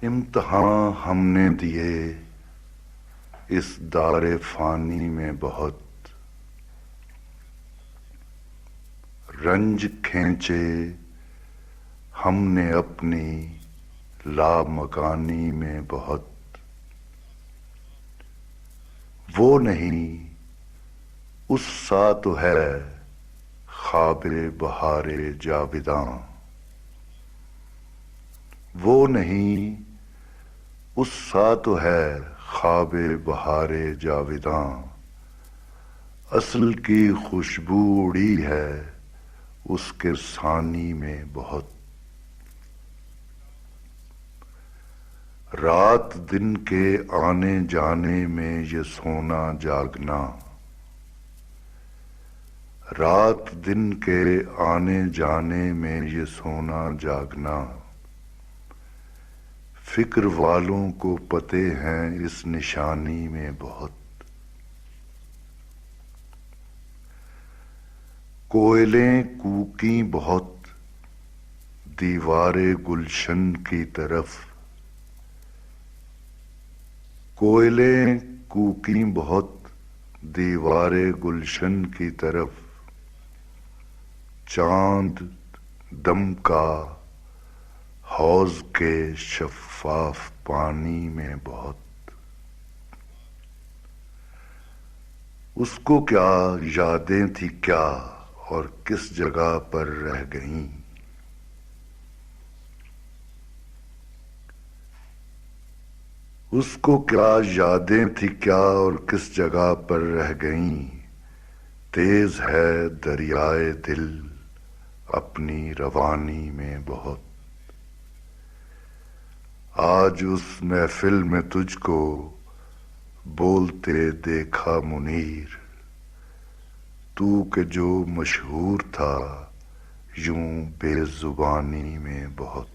امتحان ہم نے دیے اس دار فانی میں بہت، رنج کھینچے ہم نے اپنی لامکانی میں بہت، وہ نہیں اس سا تو ہے خواب بہار جاویداں، وہ نہیں اس سا تو ہے خواب بہار جاویداں، اصل کی خوشبو اڑی ہے اس کے ثانی میں بہت، رات دن کے آنے جانے میں یہ سونا جاگنا، رات دن کے آنے جانے میں یہ سونا جاگنا، فکر والوں کو پتے ہیں اس نشانی میں بہت، کوئلیں کوکیں بہت دیوار گلشن کی طرف، کوئلیں کوکیں بہت دیوار گلشن کی طرف، چاند دم کا حوض کے شفاف پانی میں بہت، اس کو کیا یادیں تھی کیا اور کس جگہ پر رہ گئیں، اس کو کیا یادیں تھی کیا اور کس جگہ پر رہ گئیں، تیز ہے دریائے دل اپنی روانی میں بہت، آج اس محفل میں تجھ کو بولتے دیکھا منیر، تو کہ جو مشہور تھا یوں بے زبانی میں بہت۔